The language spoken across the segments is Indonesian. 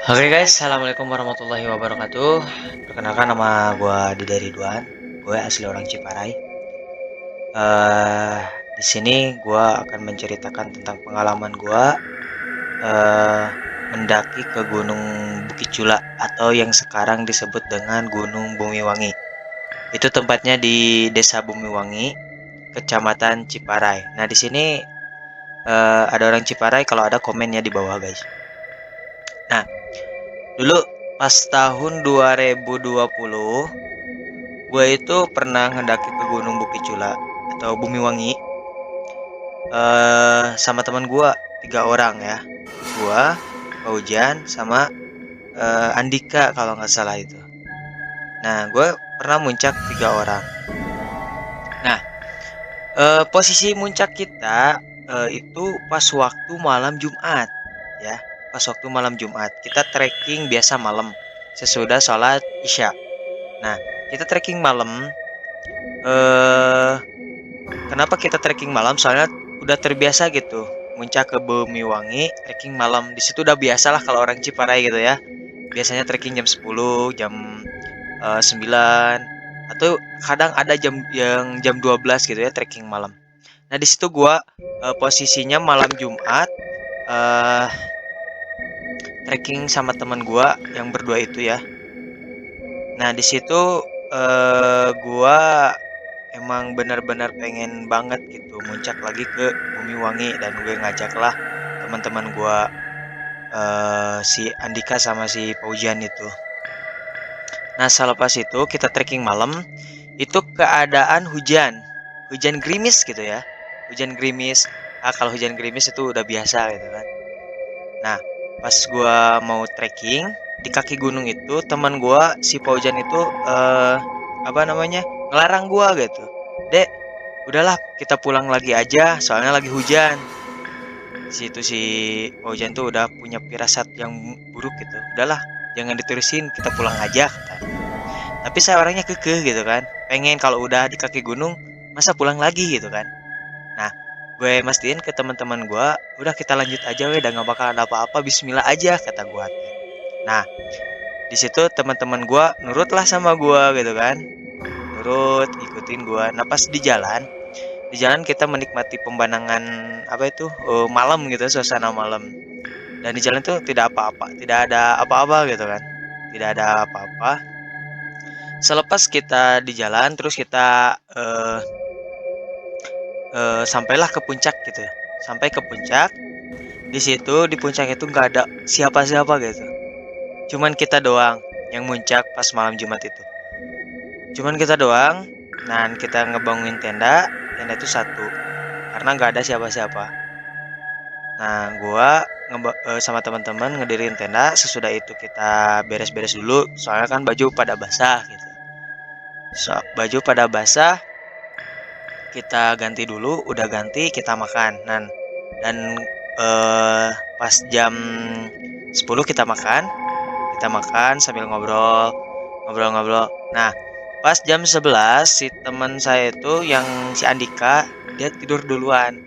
Oke guys, assalamualaikum warahmatullahi wabarakatuh. Perkenalkan nama gue Dede Ridwan. Gue asli orang Ciparai. eh di sini gue akan menceritakan tentang pengalaman gue eh mendaki ke Gunung Bukit Cula atau yang sekarang disebut dengan Gunung Bumiwangi. Itu tempatnya di Desa Bumiwangi, Kecamatan Ciparai. Nah di sini ada orang Ciparai. Kalau ada komennya di bawah guys. Nah dulu pas tahun 2020 gue itu pernah ngedaki ke Gunung Bukit Cula atau Bumiwangi sama teman gue 3 orang ya. Gue, Paujan, sama Andika kalau nggak salah itu. Nah, gue pernah muncak 3 orang. Nah, posisi muncak kita itu pas waktu malam Jumat ya. Pas waktu malam Jumat kita trekking biasa malam sesudah sholat Isya. Nah, kita trekking malam. eh Kenapa kita trekking malam? Soalnya udah terbiasa gitu. Muncak ke Bumi trekking malam. Di situ udah biasa lah kalau orang Ciparai gitu ya. Biasanya trekking jam 10, jam 9, atau kadang ada jam yang jam 12 gitu ya trekking malam. Nah, di situ gua posisinya malam Jumat eh trekking sama teman gua yang berdua itu ya. Nah, di situ gua emang benar-benar pengen banget gitu muncak lagi ke Bumi Wangi, dan gue ngajak lah teman-teman gue, si Andika sama si Paujian itu. Nah selepas itu kita trekking malam, itu keadaan hujan, hujan gerimis gitu ya, hujan gerimis. Kalau hujan gerimis itu udah biasa gitu kan. Nah pas gue mau trekking di kaki gunung itu, teman gue si Paujian itu apa namanya, ngelarang gue gitu, dek udahlah kita pulang lagi aja soalnya lagi hujan. Di situ si Ojan tuh udah punya firasat yang buruk gitu. Udahlah, jangan diterusin, kita pulang aja katanya. Tapi saya orangnya kekeh gitu kan. Pengen kalau udah di kaki gunung, masa pulang lagi gitu kan. Nah, gue mastiin ke teman-teman gue, udah kita lanjut aja weh, udah gak bakal ada apa-apa, bismillah aja kata gue teh. Nah, di situ teman-teman gue nurutlah sama gue gitu kan. Nurut, ngikutin gue. Nah, pas di jalan kita menikmati pemandangan apa itu, malam gitu, suasana malam. Dan di jalan tuh tidak apa-apa, tidak ada apa-apa gitu kan, tidak ada apa-apa. Selepas kita di jalan terus kita sampailah ke puncak gitu, sampai ke puncak. Di situ di puncak itu nggak ada siapa-siapa gitu, cuman kita doang yang muncak pas malam Jumat itu, cuman kita doang. Nah kita ngebangun tenda, tenda itu satu karena nggak ada siapa-siapa. Nah, gua sama teman-teman ngedirin tenda. Sesudah itu kita beres-beres dulu, soalnya kan baju pada basah gitu. Baju pada basah, kita ganti dulu. Udah ganti, kita makan. Dan eh, pas jam 10 kita makan. Kita makan sambil ngobrol, ngobrol-ngobrol. Nah, pas jam 11 si teman saya itu yang si Andika dia tidur duluan.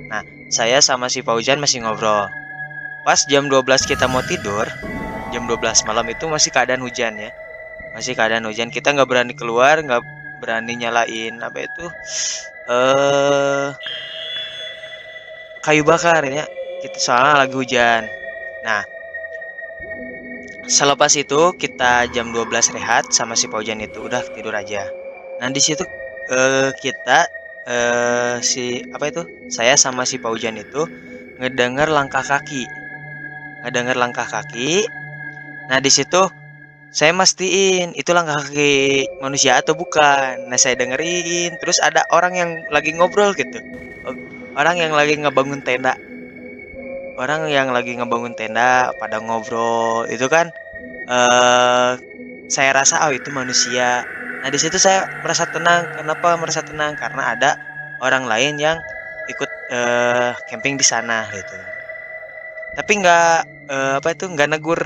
Nah, saya sama si Paujan masih ngobrol. Pas jam 12 kita mau tidur, jam 12 malam itu masih keadaan hujan ya. Masih keadaan hujan, kita nggak berani keluar, nggak berani nyalain apa itu, eh kayu bakar ya. Kita soalnya lagi hujan. Nah, selepas itu kita jam 12 rehat sama si Paujan itu udah tidur aja. Nah, di situ kita si apa itu? Saya sama si Paujan itu ngedengar langkah kaki. Ngedengar langkah kaki. Nah, di situ saya mastiin itu langkah kaki manusia atau bukan. Nah, saya dengerin, terus ada orang yang lagi ngobrol gitu. Orang yang lagi ngebangun tenda. Orang yang lagi ngebangun tenda pada ngobrol. Itu kan eh saya rasa oh itu manusia. Nah, di situ saya merasa tenang. Kenapa merasa tenang? Karena ada orang lain yang ikut camping di sana gitu. Tapi nggak apa itu, nggak negur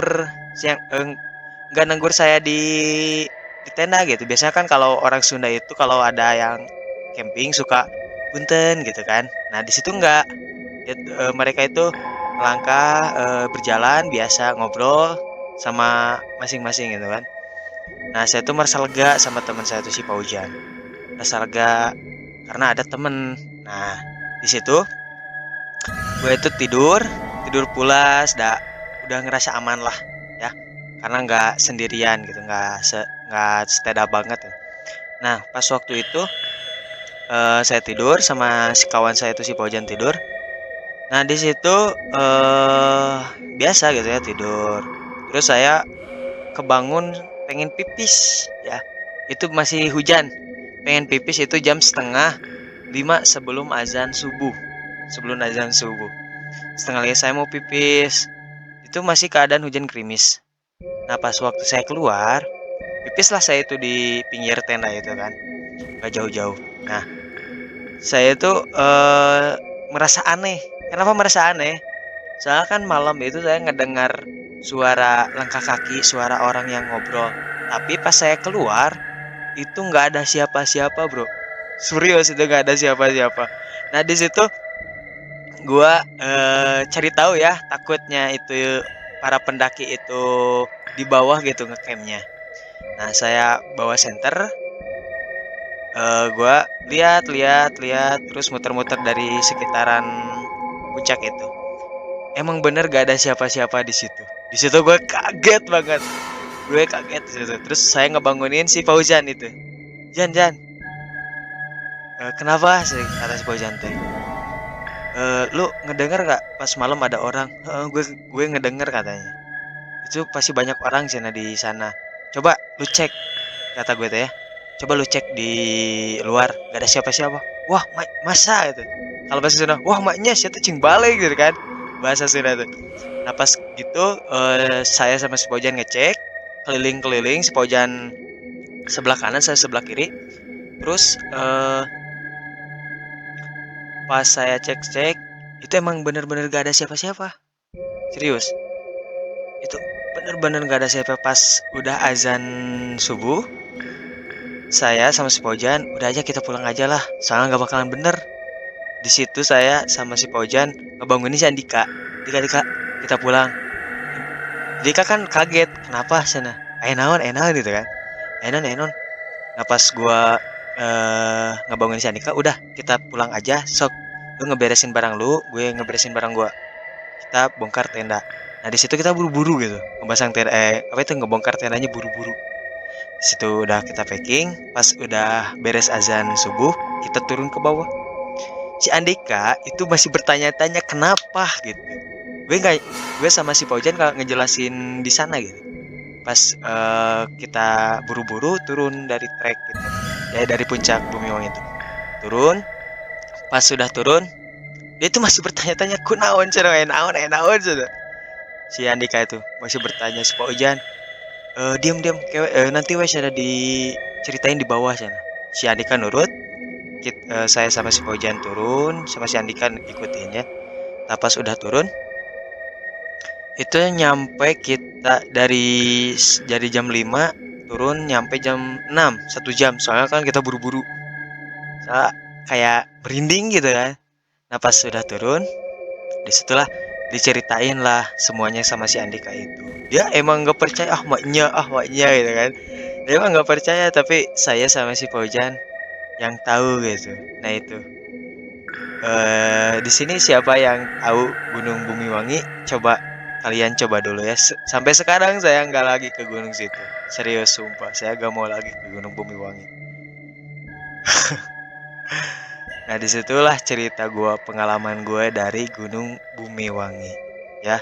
siang, nggak negur saya di tenda gitu. Biasanya kan kalau orang Sunda itu kalau ada yang camping suka punten gitu kan. Nah di situ nggak. Mereka itu melangkah, berjalan biasa ngobrol. sama masing-masing gitu kan. Nah, saya tuh merasa lega sama teman saya tuh si Paujan. Merasa lega karena ada temen. Nah, di situ gue itu tidur, tidur pulas, udah ngerasa aman lah ya. Karena nggak sendirian gitu, nggak seteda banget ya. Nah, pas waktu itu saya tidur sama si kawan saya itu si Paujan tidur. Nah, di situ biasa gitu ya tidur. Terus saya kebangun pengen pipis ya. Itu masih hujan. Pengen pipis itu jam setengah 5 sebelum azan subuh. Sebelum azan subuh. Setengah lima saya mau pipis. Itu masih keadaan hujan gerimis. Nah, pas waktu saya keluar, pipislah saya itu di pinggir tenda itu kan. Gak jauh-jauh. Nah, saya tuh merasa aneh. Kenapa merasa aneh? Soalnya kan malam itu saya ngedengar suara langkah kaki, suara orang yang ngobrol. Tapi pas saya keluar, itu nggak ada siapa-siapa, bro. Serius itu nggak ada siapa-siapa. Nah di situ gua cari tahu ya, takutnya itu para pendaki itu di bawah gitu ngecampnya. Nah saya bawa senter, gua lihat, terus muter-muter dari sekitaran puncak itu. Emang bener gak ada siapa-siapa di situ. Di situ gue kaget banget. Gue kaget di situ. Terus saya ngebangunin si Fauzan itu. Jan, Jan, kenapa sih kata si Fauzan teh? Lu ngedenger gak pas malam ada orang? Gue ngedenger katanya. Itu pasti banyak orang sana di sana. Coba lu cek kata gue teh ya. Coba lu cek di luar, gak ada siapa-siapa. Wah, masa itu? Kalau bahasa Sunda, wah maknya siapa cing balik gitu kan. Bahasa Sunda tuh. Nah pas gitu saya sama si Pojan ngecek keliling-keliling, si Pojan sebelah kanan, saya sebelah kiri. Terus pas saya cek-cek itu emang bener-bener gak ada siapa-siapa. Serius. Itu bener-bener gak ada siapa. Pas udah azan subuh, saya sama si Pojan udah aja kita pulang aja lah. Soalnya gak bakalan bener. Di situ saya sama si Pojan ngebangunin si Andika. Dika, kita pulang. Dika kan kaget, kenapa sana? Naon, gitu kan. Enon. Nah pas gua ngebangunin si Andika, udah kita pulang aja, sok. Lu ngeberesin barang lu, gue ngeberesin barang gua. Kita bongkar tenda. Nah di situ kita buru-buru gitu, ngebasang tenda, apa itu ngebongkar tendanya buru-buru. Di situ udah kita packing, pas udah beres azan subuh, kita turun ke bawah. Si Andika itu masih bertanya-tanya kenapa gitu. Gue nggak, gue sama si Paujan nggak ngejelasin di sana gitu. Pas kita buru-buru turun dari trek gitu, ya dari puncak Bumiwang itu turun. Pas sudah turun, dia itu masih bertanya-tanya kunaon cenah, naon sudah. Si Andika itu masih bertanya si Pak Ujan, diam nanti wes ada diceritain di bawah sana. Si Andika nurut. Saya sama si Pak Ujan turun, sama si Andika ikutin ya. Nah, pas udah turun, itu nyampe kita dari jam 5 turun nyampe jam 6, 1 jam. Soalnya kan kita buru-buru. Soalnya kayak merinding gitu kan. Nah, pas sudah turun, disitulah diceritain lah semuanya sama si Andika itu. Dia emang gak percaya, maknya gitu kan. Dia emang gak percaya, tapi saya sama si Paujan yang tahu gitu. Nah itu. Di sini siapa yang tahu Gunung Bumiwangi? Coba kalian coba dulu ya. Sampai sekarang saya nggak lagi ke gunung situ. Serius sumpah, saya gak mau lagi ke Gunung Bumiwangi. Nah disitulah cerita gue, pengalaman gue dari Gunung Bumiwangi. Ya.